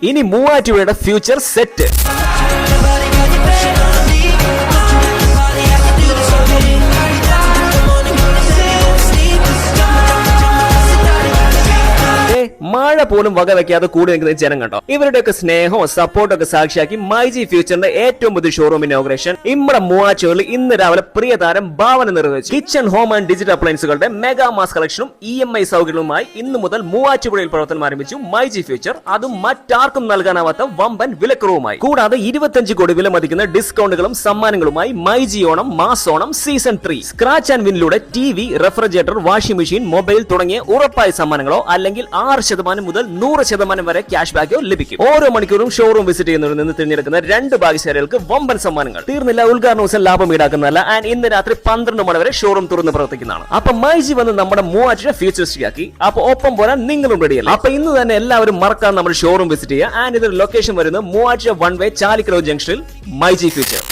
ഇനി മൂവാറ്റുപുഴയുടെ future set. മഴ പോലും വകവെക്കാതെ കൂടി നിൽക്കുന്ന ജനം കണ്ടോ. ഇവരുടെയൊക്കെ സ്നേഹവും സപ്പോർട്ടും ഒക്കെ സാക്ഷിയാക്കി മൈജി ഫ്യൂച്ചറിന്റെ ഏറ്റവും പുതിയ ഷോറൂം ഇനോഗ്രേഷൻ നമ്മുടെ മൂവാറ്റുപുഴയിൽ ഇന്ന് രാവിലെ പ്രിയ താരം ഭാവന നിർവഹിച്ചു. കിച്ചൺ, ഹോം ആൻഡ് ഡിജിറ്റൽ അപ്ലയൻസുകളുടെ മെഗാ മാസ് കളക്ഷനും EMI സൗകര്യങ്ങളുമായി ഇന്ന് മുതൽ മൂവാറ്റുപുഴയിൽ പ്രവർത്തനം ആരംഭിച്ചു മൈജി ഫ്യൂച്ചർ. അതും മറ്റാർക്കും നൽകാനാവാത്ത വമ്പൻ വിലക്കുറവുമായി. കൂടാതെ 25 കോടി വില മതിക്കുന്ന ഡിസ്കൗണ്ടുകളും സമ്മാനങ്ങളുമായി myG Onam mass Onam season 3 scratch and വിനിലൂടെ TV, refrigerator, washing machine, mobile തുടങ്ങിയ ഉറപ്പായ സമ്മാനങ്ങളോ അല്ലെങ്കിൽ 6% മുതൽ 100% വരെ ക്യാഷ് ബാക്കോ ലഭിക്കും. ഓരോ മണിക്കൂറും ഷോറൂം വിസിറ്റ് ചെയ്യുന്നവരിൽ നിന്ന് തിരഞ്ഞെടുക്കുന്ന 2 ഭാഗ്യശാലികൾക്ക് വമ്പൻ സമ്മാനങ്ങൾ. തീർന്നില്ല, ഉദ്ഘാടന ദിവസം ലാഭം ഈടാക്കുന്നതല്ല. ആൻഡ് ഇന്ന് രാത്രി 12 മണി വരെ ഷോറൂം തുറന്ന് പ്രവർത്തിക്കുന്നതാണ്. അപ്പൊ മൈജി വന്ന് നമ്മുടെ മൂവാറ്റുപുഴ ഫ്യൂച്ചറിസ്റ്റിക് ആക്കി. അപ്പൊ ഒപ്പം പോരാൻ നിങ്ങളും റെഡിയല്ല. അപ്പൊ ഇന്ന് തന്നെ എല്ലാവരും മറക്കാൻ നമ്മുടെ ഷോറൂം വിസിറ്റ് ചെയ്യുക. ആൻഡ് ഇതിന്റെ ലൊക്കേഷൻ വരുന്നത് മൂവാറ്റുപുഴ 1 വേ ചാലിക്കര ജംഗ്ഷനിൽ മൈജി ഫ്യൂച്ചർ.